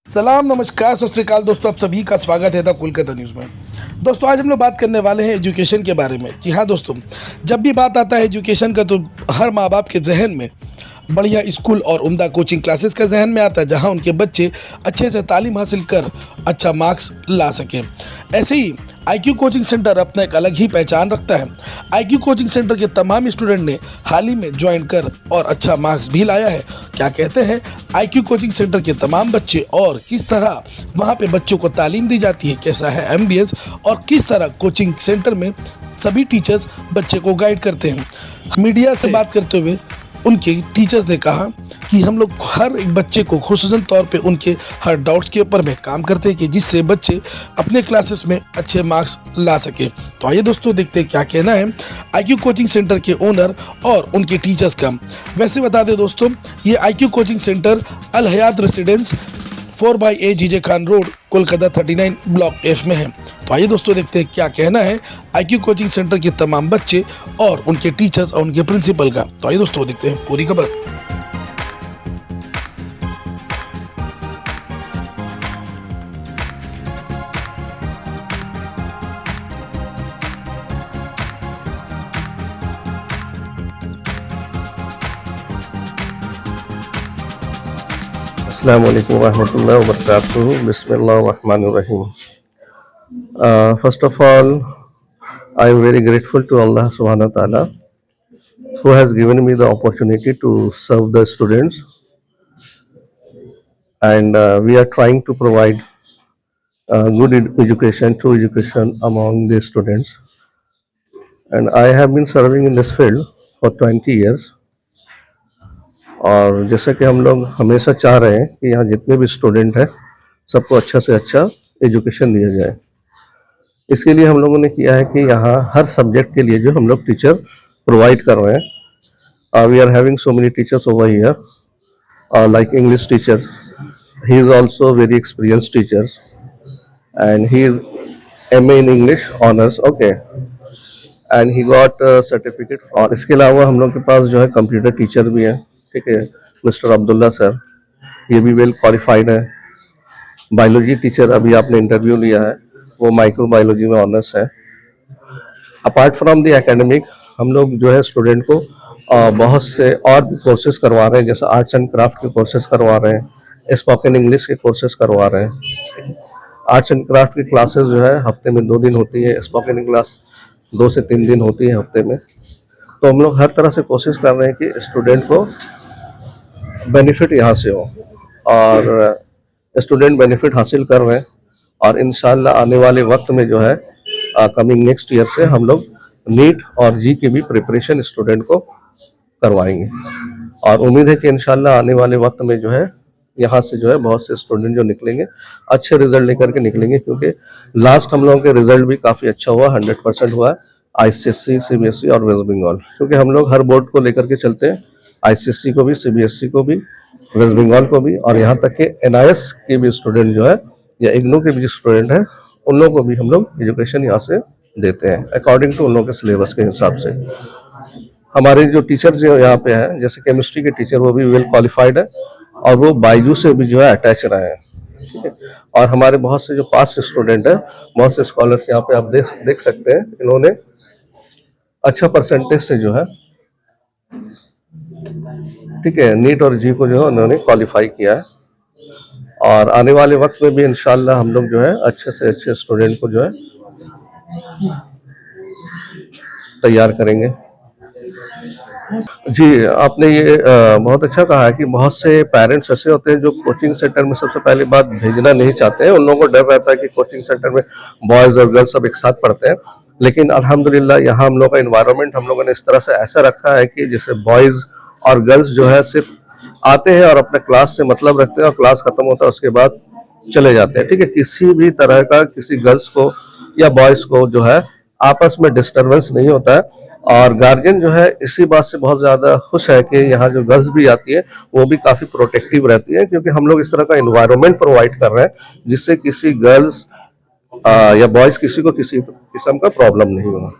सलाम, नमस्कार, सत श्री अकाल दोस्तों, आप सभी का स्वागत है द कोलकाता न्यूज़ में। दोस्तों, आज हम लोग बात करने वाले हैं एजुकेशन के बारे में। जी हाँ दोस्तों, जब भी बात आता है एजुकेशन का तो हर माँ बाप के जहन में बढ़िया स्कूल और उम्दा कोचिंग क्लासेस का जहन में आता है, जहाँ उनके बच्चे अच्छे से तालीम हासिल कर अच्छा मार्क्स ला सकें। ऐसे ही IQ कोचिंग सेंटर अपना एक अलग ही पहचान रखता है। IQ कोचिंग सेंटर के तमाम स्टूडेंट ने हाल ही में ज्वाइन कर और अच्छा मार्क्स भी लाया है। क्या कहते हैं IQ कोचिंग सेंटर के तमाम बच्चे और किस तरह वहां पे बच्चों को तालीम दी जाती है, कैसा है एम्बियंस और किस तरह कोचिंग सेंटर में सभी टीचर्स बच्चे को गाइड करते हैं। मीडिया से बात करते हुए उनके टीचर्स ने कहा कि हम लोग हर एक बच्चे को खुसूसन तौर पे उनके हर डाउट्स के ऊपर में काम करते हैं कि जिससे बच्चे अपने क्लासेस में अच्छे मार्क्स ला सके। तो आइए दोस्तों, देखते हैं क्या कहना है IQ कोचिंग सेंटर के ओनर और उनके टीचर्स का। वैसे बता दें दोस्तों, ये IQ coaching centre Al Hayat residence 4/A GJ Khan road, Kolkata 39 block F में है। तो आइए दोस्तों, देखते हैं क्या कहना है IQ कोचिंग सेंटर के तमाम बच्चे और उनके टीचर्स और उनके प्रिंसिपल का। तो आइए दोस्तों, देखते हैं पूरी खबर। Assalamu alaikum warahmatullahi wabarakatuh. Bismillahirrahmanirrahim. First of all, I am very grateful to Allah subhanahu wa ta'ala who has given me the opportunity to serve the students, and we are trying to provide good education, true education among the students. And I have been serving in this field for 20 years. और जैसा कि हम लोग हमेशा चाह रहे हैं कि यहाँ जितने भी स्टूडेंट हैं सबको अच्छा से अच्छा एजुकेशन दिया जाए। इसके लिए हम लोगों ने किया है कि यहाँ हर सब्जेक्ट के लिए जो हम लोग टीचर प्रोवाइड कर रहे हैं। We are having so many teachers over here, like English teacher, he is also very experience teacher and he is MA in English honours, okay, and he got certificate. और इसके अलावा हम लोग के पास जो है कंप्यूटर टीचर भी है, ठीक है, मिस्टर अब्दुल्ला सर, ये भी वेल क्वालिफाइड है। बायोलॉजी टीचर अभी आपने इंटरव्यू लिया है, वो माइक्रो बायोलॉजी में ऑनर्स है। अपार्ट फ्रॉम द एकेडमिक हम लोग जो है स्टूडेंट को बहुत से और भी कोर्सेज करवा रहे हैं, जैसे आर्ट्स एंड क्राफ्ट के कोर्सेज करवा रहे हैं, स्पोकन इंग्लिश के कोर्सेज करवा रहे हैं। आर्ट्स एंड क्राफ्ट की क्लासेस जो है हफ्ते में 2 दिन होती है, स्पोकन क्लास 2 से 3 दिन होती है हफ्ते में। तो हम लोग हर तरह से कोशिश कर रहे हैं कि स्टूडेंट को बेनिफिट यहाँ से हो, और स्टूडेंट बेनिफिट हासिल कर रहे हैं। और इंशाल्लाह आने वाले वक्त में जो है कमिंग नेक्स्ट ईयर से हम लोग नीट और जी की भी प्रिपरेशन स्टूडेंट को करवाएंगे। और उम्मीद है कि इंशाल्लाह आने वाले वक्त में जो है यहाँ से जो है बहुत से स्टूडेंट जो निकलेंगे अच्छे रिजल्ट लेकर के निकलेंगे, क्योंकि लास्ट हम लोगों के रिजल्ट भी काफ़ी अच्छा हुआ, 100% हुआ है ICSE, CBSE और वेस्ट बंगाल, क्योंकि हम लोग हर बोर्ड को लेकर के चलते हैं, ICSE को भी, CBSE को भी, वेस्ट बंगाल को भी, और यहाँ तक कि NIS के भी स्टूडेंट जो है या IGNOU के भी स्टूडेंट हैं उन लोगों को भी हम लोग एजुकेशन यहाँ से देते हैं अकॉर्डिंग टू उन लोगों के सिलेबस के हिसाब से। हमारे जो टीचर जो यहाँ पे हैं, जैसे केमिस्ट्री के टीचर, वो भी वेल क्वालिफाइड है और वो बायजू से भी जो है अटैच रहे हैं, ठीक है। और हमारे बहुत से जो पास्ट स्टूडेंट हैं, बहुत से स्कॉलर्स यहाँ पे आप देख सकते हैं, इन्होंने अच्छा परसेंटेज से जो है, ठीक है, नीट और जी को जो है उन्होंने क्वालिफाई किया है। और आने वाले वक्त में भी इंशाल्लाह हम लोग जो है अच्छे से अच्छे स्टूडेंट को जो है तैयार करेंगे। जी, आपने ये बहुत अच्छा कहा है कि बहुत से पेरेंट्स ऐसे होते हैं जो कोचिंग सेंटर में सबसे पहली बात भेजना नहीं चाहते हैं। उन लोगों को डर रहता है कि कोचिंग सेंटर में बॉयज़ और गर्ल्स सब एक साथ पढ़ते हैं, लेकिन अल्हम्दुलिल्लाह यहाँ हम लोग का इन्वायरमेंट हम लोगों ने इस तरह से ऐसा रखा है कि जैसे बॉयज़ और गर्ल्स जो है सिर्फ आते हैं और अपने क्लास से मतलब रखते हैं और क्लास खत्म होता है उसके बाद चले जाते हैं, ठीक है। किसी भी तरह का किसी गर्ल्स को या बॉयज़ को जो है आपस में डिस्टर्बेंस नहीं होता है। और गार्जियन जो है इसी बात से बहुत ज़्यादा खुश है कि यहाँ जो गर्ल्स भी आती है वो भी काफ़ी प्रोटेक्टिव रहती है, क्योंकि हम लोग इस तरह का इन्वायरमेंट प्रोवाइड कर रहे हैं जिससे किसी गर्ल्स या बॉयज़ किसी को किसी किस्म का प्रॉब्लम नहीं होगा।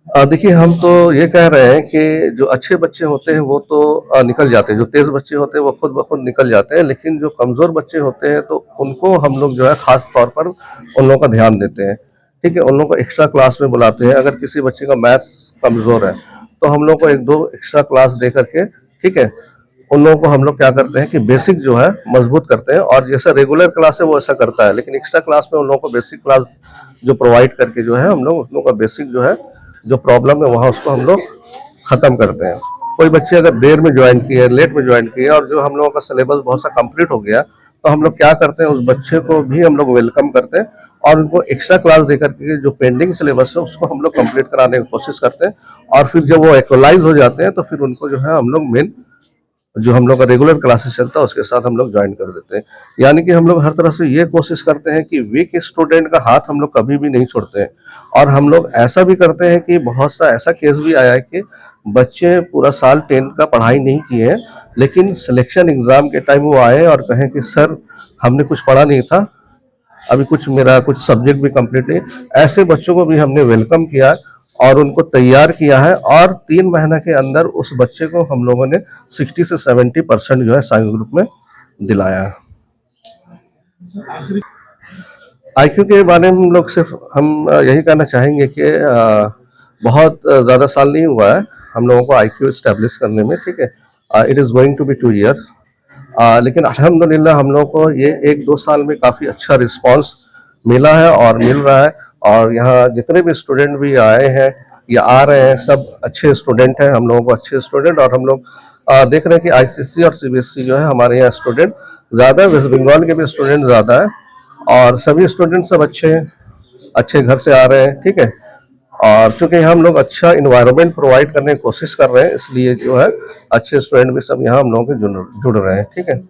देखिए हम तो ये कह रहे हैं कि जो अच्छे बच्चे होते हैं वो तो निकल जाते हैं, जो तेज़ बच्चे होते हैं वो खुद ब खुद निकल जाते हैं, लेकिन जो कमज़ोर बच्चे होते हैं तो उनको हम लोग जो है ख़ास तौर पर उन लोगों का ध्यान देते हैं, ठीक है? उन लोगों को एक्स्ट्रा क्लास में बुलाते हैं। अगर किसी बच्चे का मैथ्स कमज़ोर है, तो हम लोग को 1-2 एक्स्ट्रा क्लास दे कर के, ठीक है? उन लोगों को हम लोग क्या करते हैं कि बेसिक जो है मज़बूत करते हैं, और जैसा रेगुलर क्लास है वो ऐसा करता है, लेकिन एक्स्ट्रा क्लास में उन लोगों को बेसिक क्लास जो प्रोवाइड करके जो है हम लोग उन लोगों का बेसिक जो है, जो प्रॉब्लम है वहाँ उसको हम लोग ख़त्म करते हैं। कोई बच्चे अगर देर में ज्वाइन किए, लेट में ज्वाइन किए और जो हम लोगों का सिलेबस बहुत सा कंप्लीट हो गया, तो हम लोग क्या करते हैं, उस बच्चे को भी हम लोग वेलकम करते हैं और उनको एक्स्ट्रा क्लास देकर के जो पेंडिंग सिलेबस है उसको हम लोग कंप्लीट कराने की कोशिश करते हैं, और फिर जब वो इक्वलाइज हो जाते हैं तो फिर उनको जो है हम लोग मेन जो हम लोग का रेगुलर क्लासेस चलता है उसके साथ हम लोग ज्वाइन कर देते हैं। यानी कि हम लोग हर तरह से ये कोशिश करते हैं कि वीक स्टूडेंट का हाथ हम लोग कभी भी नहीं छोड़ते हैं, और हम लोग ऐसा भी करते हैं कि बहुत सा ऐसा केस भी आया है कि बच्चे पूरा साल 10 का पढ़ाई नहीं किए हैं, लेकिन सिलेक्शन एग्जाम के टाइम वो आए और कहें कि सर हमने कुछ पढ़ा नहीं था, अभी मेरा कुछ सब्जेक्ट भी कंप्लीट नहीं। ऐसे बच्चों को भी हमने वेलकम किया है और उनको तैयार किया है, और 3 महीने के अंदर उस बच्चे को हम लोगों ने 60 से 70% जो है साइंस ग्रुप में दिलाया है। आईक्यू के बारे में हम लोग सिर्फ यही कहना चाहेंगे कि बहुत ज़्यादा साल नहीं हुआ है हम लोगों को आईक्यू इस्टेब्लिश करने में, ठीक है? It is going to be 2 years, लेकिन अल्हम्दुलिल्लाह हम लोग को ये 1-2 साल में काफ़ी अच्छा रिस्पांस मिला है और मिल रहा है, और यहाँ जितने भी स्टूडेंट भी आए हैं या आ रहे हैं सब अच्छे स्टूडेंट हैं, हम लोगों को अच्छे स्टूडेंट, और हम लोग देख रहे हैं कि आईसीएसई और सीबीएसई जो है हमारे यहाँ स्टूडेंट ज़्यादा, वेस्ट बंगाल के भी स्टूडेंट ज़्यादा है, और सभी स्टूडेंट सब अच्छे हैं, अच्छे घर से आ रहे हैं, ठीक है? और चूंकि हम लोग अच्छा इन्वायरमेंट प्रोवाइड करने की कोशिश कर रहे हैं, इसलिए जो है अच्छे स्टूडेंट भी सब यहाँ हम लोगों के जुड़ रहे हैं, ठीक है?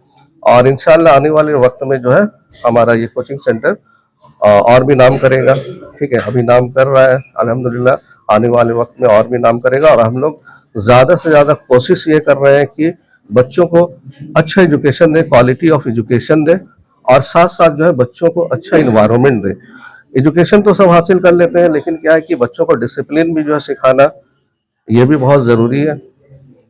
और इंशाल्लाह आने वाले वक्त में जो है हमारा ये कोचिंग सेंटर और भी नाम करेगा, ठीक है? अभी नाम कर रहा है अल्हम्दुलिल्लाह, आने वाले वक्त में और भी नाम करेगा, और हम लोग ज़्यादा से ज़्यादा कोशिश ये कर रहे हैं कि बच्चों को अच्छा एजुकेशन दें, क्वालिटी ऑफ एजुकेशन दें, और साथ साथ जो है बच्चों को अच्छा इन्वायरमेंट दें। एजुकेशन तो सब हासिल कर लेते हैं, लेकिन क्या है कि बच्चों को डिसिप्लिन भी जो है सिखाना ये भी बहुत ज़रूरी है।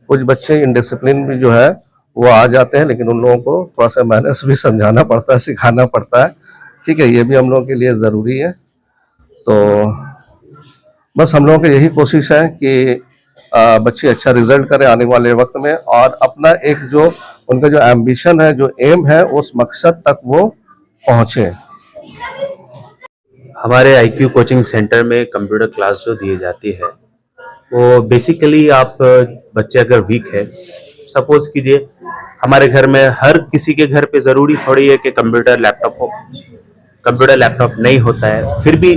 कुछ बच्चे इनडिसिप्लिन भी जो है वो आ जाते हैं, लेकिन उन लोगों को थोड़ा सा मैनर्स भी समझाना पड़ता है, सिखाना पड़ता है, ठीक है? ये भी हम लोगों के लिए ज़रूरी है। तो बस हम लोगों की यही कोशिश है कि बच्चे अच्छा रिजल्ट करें आने वाले वक्त में, और अपना एक जो उनका जो एम्बिशन है, जो एम है, उस मकसद तक वो पहुँचे। हमारे आईक्यू कोचिंग सेंटर में कंप्यूटर क्लास जो दी जाती है वो बेसिकली आप बच्चे अगर वीक है, सपोज कीजिए हमारे घर में हर किसी के घर पे ज़रूरी थोड़ी है कि कंप्यूटर लैपटॉप हो, कंप्यूटर लैपटॉप नहीं होता है, फिर भी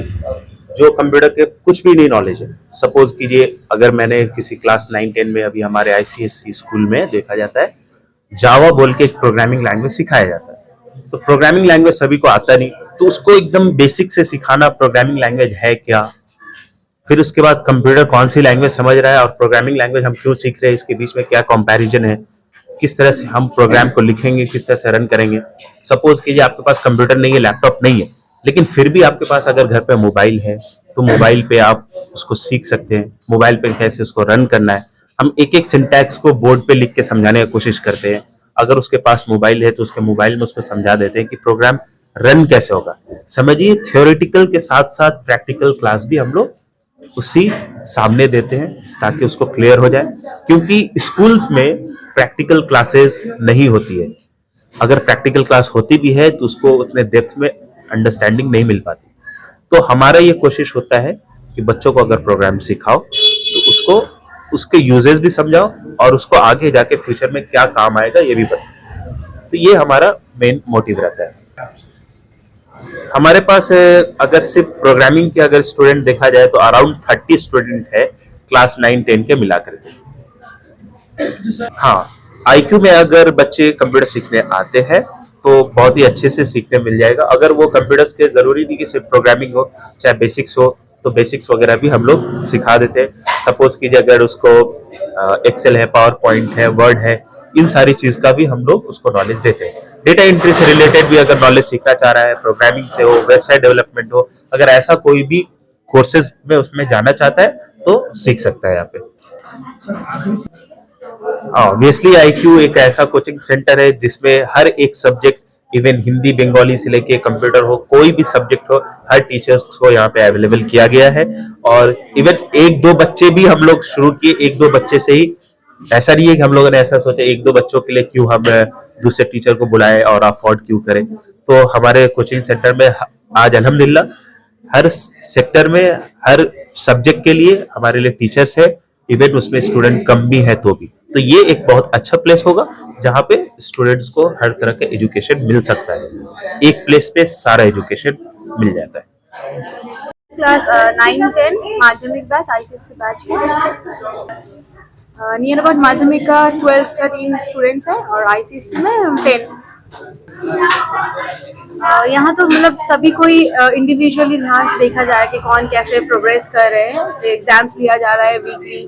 जो कंप्यूटर के कुछ भी नहीं नॉलेज है, सपोज कीजिए अगर मैंने किसी क्लास 9-10 में, अभी हमारे आईसीएसई स्कूल में देखा जाता है जावा बोल के एक प्रोग्रामिंग लैंग्वेज सिखाया जाता है, तो प्रोग्रामिंग लैंग्वेज सभी को आता नहीं, तो उसको एकदम बेसिक से सिखाना प्रोग्रामिंग लैंग्वेज है क्या, फिर उसके बाद कंप्यूटर कौन सी लैंग्वेज समझ रहा है और प्रोग्रामिंग लैंग्वेज हम क्यों सीख रहे हैं, इसके बीच में क्या कंपैरिजन है, किस तरह से हम प्रोग्राम को लिखेंगे, किस तरह से रन करेंगे। सपोज कीजिए आपके पास कंप्यूटर नहीं है, लैपटॉप नहीं है, लेकिन फिर भी आपके पास अगर घर पे मोबाइल है तो मोबाइल पे आप उसको सीख सकते हैं, मोबाइल पे कैसे उसको रन करना है। हम एक एक सिंटैक्स को बोर्ड पे लिख के समझाने की कोशिश करते हैं, अगर उसके पास मोबाइल है तो उसके मोबाइल में उसको समझा देते हैं कि प्रोग्राम रन कैसे होगा। समझिए थ्योरेटिकल के साथ साथ प्रैक्टिकल क्लास भी हम लोग उसी सामने देते हैं ताकि उसको क्लियर हो जाए, क्योंकि स्कूल्स में प्रैक्टिकल क्लासेस नहीं होती है, अगर प्रैक्टिकल क्लास होती भी है तो उसको उतने डेप्थ में अंडरस्टैंडिंग नहीं मिल पाती। तो हमारा ये कोशिश होता है कि बच्चों को अगर प्रोग्राम सिखाओ तो उसको उसके यूजेस भी समझाओ और उसको आगे जाके फ्यूचर में क्या काम आएगा ये भी बताओ। तो ये हमारा मेन मोटिव रहता है। हमारे पास अगर सिर्फ प्रोग्रामिंग के अगर स्टूडेंट देखा जाए तो अराउंड 30 स्टूडेंट है क्लास 9-10 के मिलाकर के। हाँ, आईक्यू में अगर बच्चे कंप्यूटर सीखने आते हैं तो बहुत ही अच्छे से सीखने मिल जाएगा। अगर वो कंप्यूटर्स के जरूरी नहीं कि सिर्फ प्रोग्रामिंग हो, चाहे बेसिक्स हो, तो बेसिक्स वगैरह भी हम लोग सिखा देते हैं। सपोज कीजिए अगर उसको एक्सेल है, पावर पॉइंट है, वर्ड है, इन सारी चीज का भी हम लोग उसको नॉलेज देते हैं। डेटा एंट्री से रिलेटेड भी अगर नॉलेज सीखना चाह रहा है, प्रोग्रामिंग से हो, वेबसाइट डेवलपमेंट हो, अगर ऐसा कोई भी कोर्सेज में उसमें जाना चाहता है तो सीख सकता है यहाँ पे। ऑब्वियसली IQ एक ऐसा कोचिंग सेंटर है जिसमें हर एक सब्जेक्ट, इवन हिंदी बंगाली से लेके कंप्यूटर हो, कोई भी सब्जेक्ट हो, हर टीचर्स को यहाँ पे अवेलेबल किया गया है। और इवन एक दो बच्चे भी हम लोग शुरू किए, एक दो बच्चे से ही, ऐसा नहीं है कि हम लोगों ने ऐसा सोचा एक दो बच्चों के लिए क्यों हम दूसरे टीचर को बुलाएं और अफोर्ड क्यों करें। तो हमारे कोचिंग सेंटर में आज अल्हम्दुलिल्लाह हर सेक्टर में, हर सब्जेक्ट के लिए हमारे लिए टीचर्स है, इवन उसमें स्टूडेंट कम भी है तो भी। तो ये एक बहुत अच्छा प्लेस होगा जहाँ पे स्टूडेंट्स को हर तरह का एजुकेशन मिल सकता है, एक प्लेस पे सारा एजुकेशन मिल जाता है। क्लास 9-10 माध्यमिक बैच ICSE बैच है। नियर अबाउट माध्यमिक का 12-13 स्टूडेंट्स हैं और ICSE में 10। यहाँ तो मतलब सभी कोई इंडिविजुअली ध्यान से देखा जा रहा है कि कौन कैसे प्रोग्रेस कर रहे हैं। एग्जाम्स लिया जा रहा है वीकली,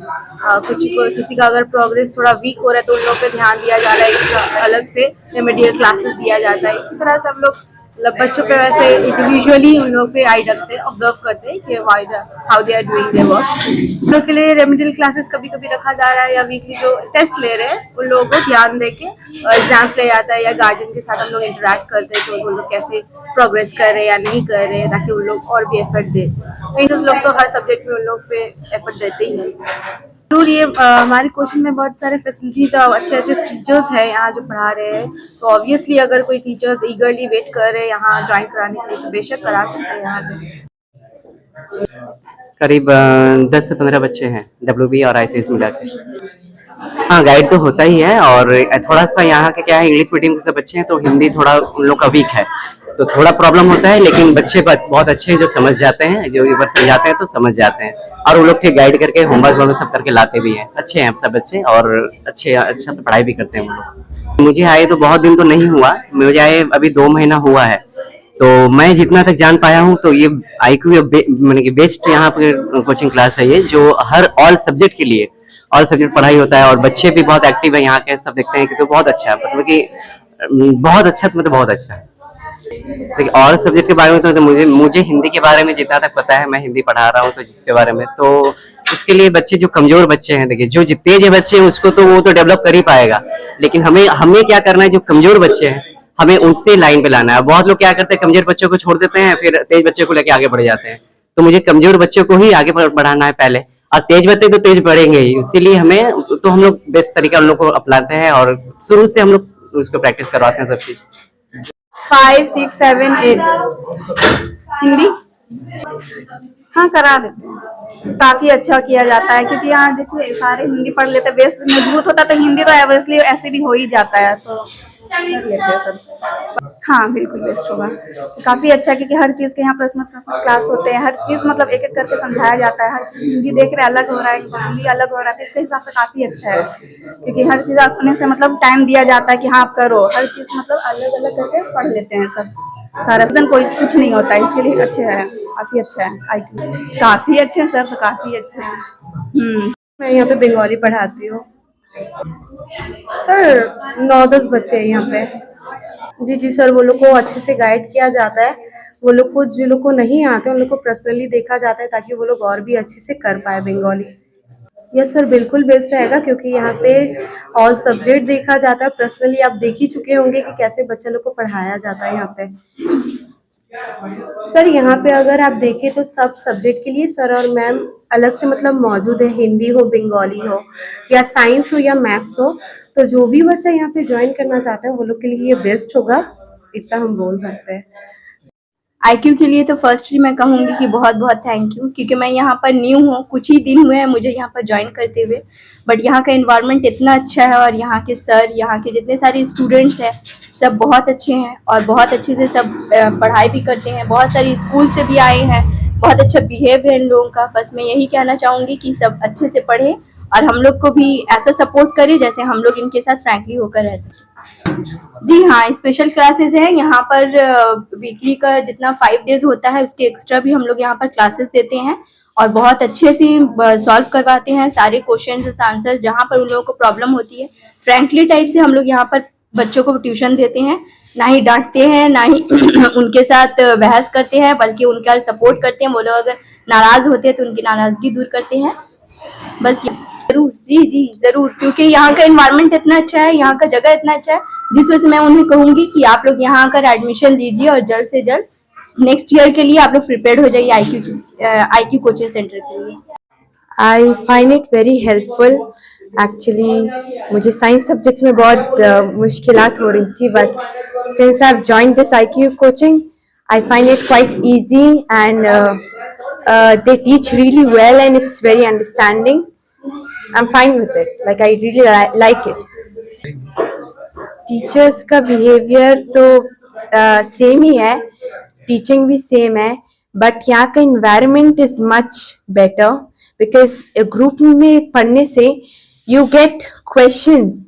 किसी का अगर प्रोग्रेस थोड़ा वीक हो रहा है तो उन लोग पे ध्यान दिया जा रहा है, इसका अलग से रेमेडियल क्लासेस दिया जाता है। इसी तरह से हम लोग मतलब बच्चों पे वैसे इंडिविजुअली उन लोग पे आई रखते हैं, ऑब्जर्व करते हैं कि how they are doing their work. उन लोग के लिए रेमेडियल क्लासेस कभी कभी रखा जा रहा है, या वीकली जो टेस्ट ले रहे हैं उन लोगों को ध्यान दे के एग्जाम्स ले जाता है, या गार्जियन के साथ हम लोग इंटरेक्ट करते हैं कि उन लोग कैसे प्रोग्रेस कर रहे हैं या नहीं कर रहे हैं, ताकि उन लोग और भी एफर्ट दें। टीचर्स लोग तो हर सब्जेक्ट में उन लोग पे एफर्ट देते ही हैं। जरूर ये हमारे कोचिंग में बहुत सारे फैसिलिटीज और अच्छे अच्छे टीचर्स हैं यहाँ जो पढ़ा रहे हैं। तो ऑब्वियसली अगर कोई टीचर्स ईगरली वेट कर रहे हैं यहाँ ज्वाइन कराने के लिए तो बेशक करा सकते हैं यहाँ पे। करीब 10 से 15 बच्चे हैं WB और ICS मिला के। हाँ, गाइड तो होता ही है, और थोड़ा सा यहाँ के क्या है, इंग्लिश मीडियम के सब बच्चे हैं तो हिंदी थोड़ा उन लोग का वीक है तो थोड़ा प्रॉब्लम होता है, लेकिन बच्चे बहुत अच्छे हैं जो समझ जाते हैं, जो एक बार समझाते हैं तो समझ जाते हैं, और वो लोग के गाइड करके होमवर्क सब करके लाते भी हैं। अच्छे हैं सब बच्चे और अच्छा से पढ़ाई भी करते हैं वो लोग। मुझे आए तो बहुत दिन तो नहीं हुआ, मुझे आए अभी 2 महीना हुआ है। तो मैं जितना तक जान पाया हूँ तो ये IQ मैंने कि बेस्ट यहाँ पर कोचिंग क्लास है ये, जो हर ऑल सब्जेक्ट के लिए ऑल सब्जेक्ट पढ़ाई होता है, और बच्चे भी बहुत एक्टिव है यहाँ के, सब देखते हैं कि तो बहुत अच्छा है, मतलब कि बहुत अच्छा, तो मतलब बहुत अच्छा है। देखिए और सब्जेक्ट के बारे में तो मुझे हिंदी के बारे में जितना तक पता है, मैं हिंदी पढ़ा रहा हूँ तो जिसके बारे में, तो उसके लिए बच्चे जो कमजोर बच्चे हैं, देखिए जो तेज बच्चे हैं उसको तो वो तो डेवलप कर ही पाएगा, लेकिन हमें क्या करना है, जो कमजोर बच्चे हैं हमें उनसे लाइन पे लाना है। बहुत लोग क्या करते हैं, कमजोर बच्चों को छोड़ देते हैं, फिर तेज बच्चों को लेके आगे बढ़ जाते हैं। तो मुझे कमजोर बच्चों को ही आगे बढ़ाना है पहले, और तेज बच्चे तो तेज बढ़ेंगे ही, इसीलिए हम लोग बेस्ट तरीका उन लोग को अपनाते हैं, और शुरू से हम लोग उसको प्रैक्टिस करवाते हैं सब चीज। 5, 6, 7, 8 हिंदी हाँ करा देते हैं, काफी अच्छा किया जाता है, क्योंकि यहाँ देखिए सारे हिंदी पढ़ लेते हैं, बेस मजबूत होता तो हिंदी तो ऑब्वियसली ऐसे भी हो ही जाता है, तो कर लेते हैं सब। हाँ बिल्कुल बेस्ट होगा, काफी अच्छा, क्योंकि हर चीज के यहाँ प्रश्न क्लास होते हैं, हर चीज मतलब एक एक करके समझाया जाता है, हर चीज हिंदी देख रहे अलग हो रहा है, हिंदी अलग हो रहा है, तो इसके हिसाब से काफी अच्छा है, क्योंकि हर चीज अपने से मतलब टाइम दिया जाता है कि हाँ आप करो, हर चीज मतलब अलग अलग करके पढ़ लेते हैं सब, सारा सीजन कोई कुछ नहीं होता है, इसके लिए अच्छे है, काफी अच्छा है IQ, काफी अच्छे हैं सर, तो काफी अच्छे हैं। मैं यहाँ पे बंगाली पढ़ाती हूँ सर, 9-10 बच्चे हैं यहाँ पे। जी सर, वो लोग को अच्छे से गाइड किया जाता है, वो लोग को जो लोग को नहीं आते उन लोग को पर्सनली देखा जाता है, ताकि वो लोग और भी अच्छे से कर पाए बंगाली। यस सर, बिल्कुल बेस्ट रहेगा, क्योंकि यहाँ पे ऑल सब्जेक्ट देखा जाता है, पर्सनली आप देख ही चुके होंगे कि कैसे बच्चे लोग को पढ़ाया जाता है यहाँ पे। सर यहाँ पे अगर आप देखें तो सब सब्जेक्ट के लिए सर और मैम अलग से मतलब मौजूद है, हिंदी हो, बंगाली हो, या साइंस हो या मैथ्स हो, तो जो भी बच्चा यहाँ पे ज्वाइन करना चाहता है वो लोग के लिए ये बेस्ट होगा, इतना हम बोल सकते हैं। IQ के लिए तो फर्स्टली मैं कहूँगी कि बहुत बहुत थैंक यू, क्योंकि मैं यहाँ पर न्यू हूँ, कुछ ही दिन हुए हैं मुझे यहाँ पर ज्वाइन करते हुए, बट यहाँ का एनवायरनमेंट इतना अच्छा है, और यहाँ के सर, यहाँ के जितने सारे स्टूडेंट्स हैं सब बहुत अच्छे हैं, और बहुत अच्छे से सब पढ़ाई भी करते हैं, बहुत सारे स्कूल से भी आए हैं, बहुत अच्छा बिहेव है इन लोगों का। बस मैं यही कहना चाहूँगी कि सब अच्छे से पढ़ें, और हम लोग को भी ऐसा सपोर्ट करें जैसे हम लोग इनके साथ फ्रैंकली होकर रह सकें। जी हाँ, स्पेशल क्लासेस हैं यहाँ पर, वीकली का जितना 5 डेज होता है उसके एक्स्ट्रा भी हम लोग यहाँ पर क्लासेस देते हैं, और बहुत अच्छे से सॉल्व करवाते हैं सारे क्वेश्चंस आंसर्स, जहाँ पर उन लोगों को प्रॉब्लम होती है फ्रैंकली टाइप से हम लोग यहाँ पर बच्चों को ट्यूशन देते हैं, ना ही डांटते हैं, ना ही उनके साथ बहस करते हैं, बल्कि उनका सपोर्ट करते हैं। वो लोग अगर नाराज होते हैं तो उनकी नाराजगी दूर करते हैं। बस ये जरूर, जी जी जरूर, क्योंकि यहाँ का एनवायरनमेंट इतना अच्छा है, यहाँ का जगह इतना अच्छा है, जिस वजह से मैं उन्हें कहूंगी कि आप लोग यहाँ आकर एडमिशन लीजिए और जल्द से जल्द नेक्स्ट ईयर के लिए आप लोग प्रिपेयर हो जाइए IQ कोचिंग सेंटर के लिए। I find it very helpful. Actually मुझे साइंस सब्जेक्ट्स में बहुत मुश्किलात हो रही थी, but since I have joined this IQ coaching I find it quite easy and they teach really well and it's very understanding. I'm fine with it. Like I really like it. Teachers का behaviour तो same ही है, teaching भी same है, but यहाँ का environment is much better because group में पढ़ने से यू गेट क्वेश्चंस।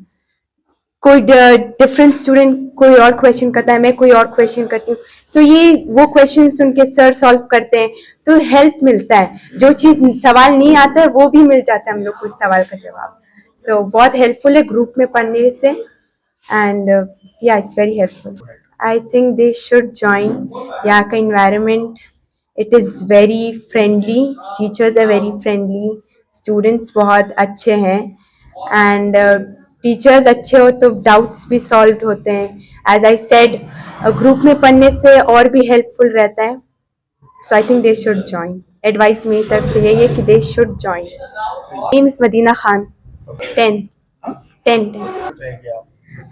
कोई डिफरेंट स्टूडेंट कोई और क्वेश्चन करता है, मैं कोई और क्वेश्चन करती हूँ, सो ये वो क्वेश्चंस उनके सर सॉल्व करते हैं तो हेल्प मिलता है। जो चीज़ सवाल नहीं आता है वो भी मिल जाता है हम लोग को उस सवाल का जवाब। सो बहुत हेल्पफुल है ग्रुप में पढ़ने से एंड या it's very helpful. I think they should join. यहाँ का environment it is very friendly, teachers are very friendly, students बहुत अच्छे हैं एंड टीचर्स अच्छे हो तो डाउट्स भी सॉल्व होते हैं। एज आई सेड ग्रुप में पढ़ने से और भी हेल्पफुल रहता है। So I think they should join. Advice मेरी तरफ से यही है कि they should join. Name is Madina Khan. 10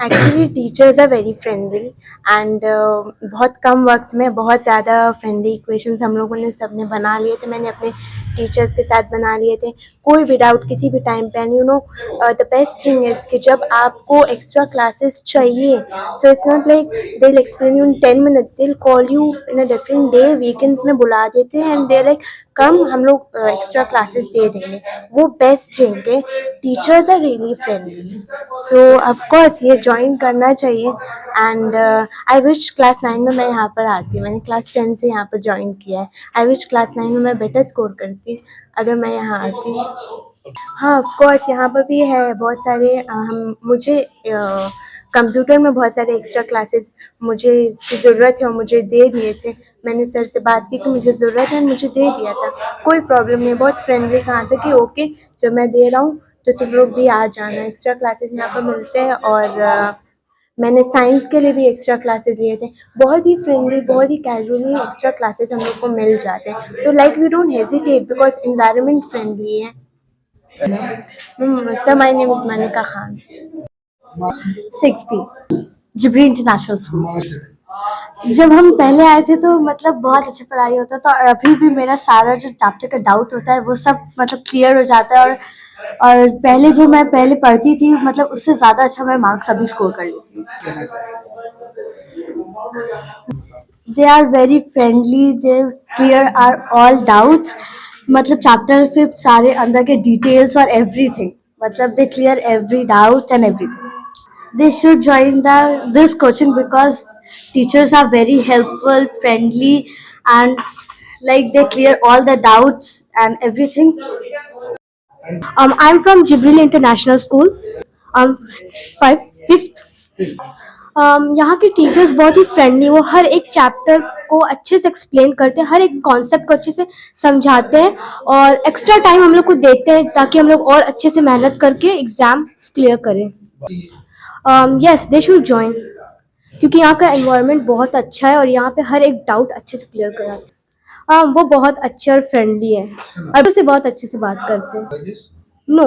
actually teachers are very friendly and बहुत कम वक्त में बहुत ज़्यादा फ्रेंडली इक्वेशंस हम लोगों ने सबने बना लिए थे। मैंने अपने टीचर्स के साथ बना लिए थे। कोई भी डाउट किसी भी टाइम पे, and you know the best thing is कि जब आपको एक्स्ट्रा क्लासेस चाहिए, so it's not like they will explain you in 10 minutes, they will call you in a different day, weekends में बुला देते हैं एंड दे लाइक कम, हम लोग एक्स्ट्रा क्लासेस दे देंगे। वो बेस्ट थिंग है, teachers are really friendly. So of course ये ज्वाइन करना चाहिए एंड आई विश क्लास 9 में मैं यहाँ पर आती। मैंने क्लास 10 से यहाँ पर ज्वाइन किया है। आई विश क्लास 9 में मैं बेटर स्कोर करती अगर मैं यहाँ आती। हाँ ऑफकोर्स यहाँ पर भी है बहुत सारे मुझे कंप्यूटर में बहुत सारे एक्स्ट्रा क्लासेस मुझे इसकी ज़रूरत है और मुझे दे दिए थे। मैंने सर से बात की कि मुझे ज़रूरत है, मुझे दे दिया था, कोई प्रॉब्लम नहीं। बहुत फ्रेंडली कहा था कि ओके जब मैं दे रहा हूँ तो तुम लोग भी आ जाना। एक्स्ट्रा क्लासेस यहाँ पर मिलते हैं और मैंने साइंस के लिए भी एक्स्ट्रा क्लासेस लिए थे। बहुत ही फ्रेंडली, बहुत ही कैजुअली एक्स्ट्रा क्लासेस हम लोग को मिल जाते हैं। तो like we don't hesitate because environment friendly है। Sir my name is Manika Khan. 6B Jibri international school. जब हम पहले आए थे तो मतलब बहुत अच्छा पढ़ाई होता था, और अभी भी मेरा सारा जो चैप्टर का डाउट होता है वो सब मतलब क्लियर हो जाता है। और पहले जो मैं पहले पढ़ती थी मतलब उससे ज़्यादा अच्छा मैं मार्क्स अभी स्कोर कर लेती हूँ। They are very friendly, they clear are all doubts. मतलब चैप्टर से सारे अंदर के डिटेल्स और एवरीथिंग, मतलब they clear every doubt and everything. They should join this coaching because teachers are very helpful, friendly, and like they clear all the doubts and everything. I'm from Jibril International School. 5th. यहाँ के teachers बहुत ही friendly, वो हर एक chapter को अच्छे से explain करते हैं, हर एक कॉन्सेप्ट को अच्छे से समझाते हैं और एक्स्ट्रा टाइम हम लोग को देते हैं ताकि हम लोग और अच्छे से मेहनत करके एग्ज़ाम क्लियर करें। यस दे शुड ज्वाइन, क्योंकि यहाँ का एनवायरनमेंट बहुत अच्छा है और यहाँ पे हर एक डाउट अच्छे से क्लियर कराते हैं। वो बहुत अच्छे और फ्रेंडली है और उससे बहुत अच्छे से बात करते हैं। नो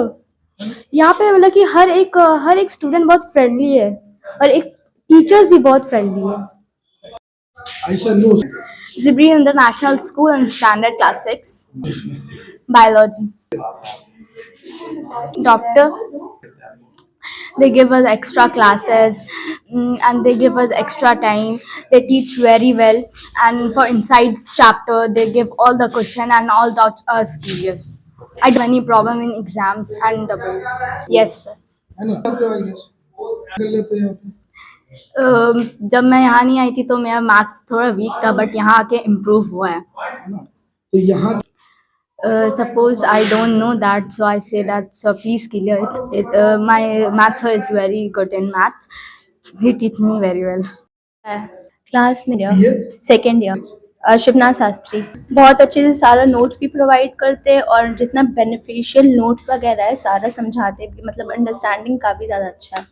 यहाँ पे मतलब कि हर एक स्टूडेंट बहुत फ्रेंडली है और एक टीचर्स भी बहुत फ्रेंडली है। Jibri international school and standard class 6 biology. Doctor, they give us extra classes and they give us extra time. They teach very well, and for inside chapter they give all the question and all doubts are serious. I don't have any problem in exams and doubles. Yes sir. जब मैं यहाँ नहीं आई थी तो मेरा maths थोड़ा week था, but यहाँ आके इम्प्रूव हुआ है। तो यहाँ Suppose I don't know that, so I say that sir please clear it. My maths sir is very good in maths. He teach me very well. Class second year. Shivnath Shastri बहुत अच्छे से सारा नोट्स भी provide करते हैं और जितना beneficial notes वगैरह है सारा समझाते भी, मतलब अंडरस्टैंडिंग काफ़ी ज़्यादा अच्छा है।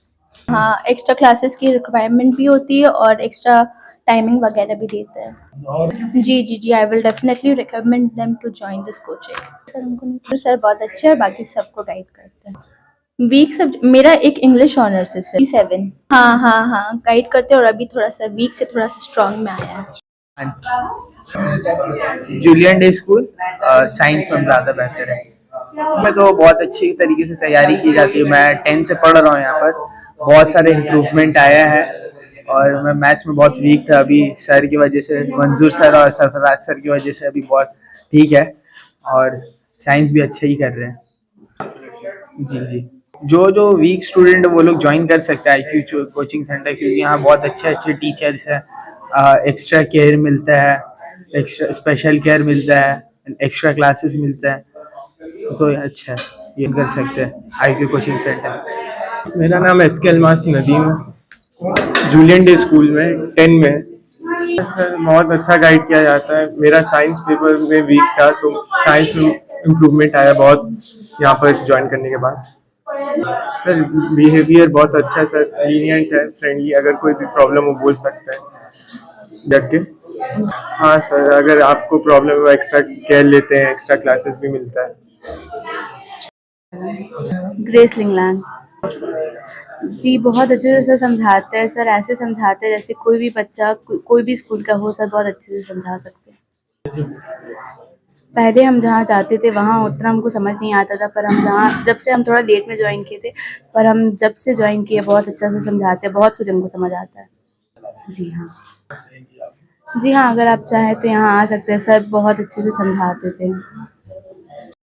हाँ, एक्स्ट्रा क्लासेस की रिक्वायरमेंट भी होती है और एक्स्ट्रा टाइमिंग वगैरह भी देते हैं। जी जी जी, I will definitely recommend them to join this coaching. Sir उनको सर बहुत अच्छे और बाकी सबको गाइड करते हैं। वीक सब मेरा एक इंग्लिश ऑनर्स है सर, 7। हाँ हाँ हाँ, गाइड करते हैं और अभी थोड़ा सा वीक से थोड़ा सा स्ट्रॉन्ग में आया है। जूलियन डे स्कूल साइंस में ज़्यादा बेहतर है। मैं तो बहुत अच्छी तरीके से तैयारी की जाती है। मैं 10 से पढ़ रहा हूँ यहाँ पर, बहुत सारे इम्प्रूवमेंट आया है और मैं मैथ्स में बहुत वीक था। अभी सर की वजह से, मंजूर सर और सरफराज सर की वजह से अभी बहुत ठीक है और साइंस भी अच्छा ही कर रहे हैं। जी जी, जो वीक स्टूडेंट वो लोग ज्वाइन कर सकते हैं IQ कोचिंग सेंटर, क्योंकि यहाँ बहुत अच्छे टीचर्स हैं, एक्स्ट्रा केयर मिलता है, एक्स्ट्रा स्पेशल केयर मिलता है, एक्स्ट्रा क्लासेस मिलता है, तो अच्छा है, ये कर सकते हैं IQ कोचिंग सेंटर। मेरा नाम SK अलमास नदीम है, जूलियन डे स्कूल में 10 में। सर बहुत अच्छा गाइड किया जाता है। मेरा साइंस पेपर में वीक था तो साइंस में इम्प्रूवमेंट आया बहुत यहाँ पर ज्वाइन करने के बाद। सर बिहेवियर बहुत अच्छा है सर, लीनियंट है, फ्रेंडली, अगर कोई भी प्रॉब्लम हो बोल सकता है डट के। हाँ सर, अगर आपको प्रॉब्लम हो एक्स्ट्रा केयर लेते हैं, एक्स्ट्रा क्लासेस भी मिलता है। ग्रेस लिंगलैंड जी, बहुत अच्छे से सर समझाते हैं। सर ऐसे समझाते हैं जैसे कोई भी बच्चा कोई भी स्कूल का हो, सर बहुत अच्छे से समझा सकते हैं। पहले हम जहाँ जाते थे वहाँ उतना हमको समझ नहीं आता था, पर हम जहाँ जब से हम थोड़ा लेट में ज्वाइन किए थे, पर हम जब से ज्वाइन किए बहुत अच्छा से समझाते हैं, बहुत कुछ हमको समझ आता है। जी हाँ, जी हाँ, अगर आप चाहें तो यहाँ आ सकते हैं, सर बहुत अच्छे से समझाते थे।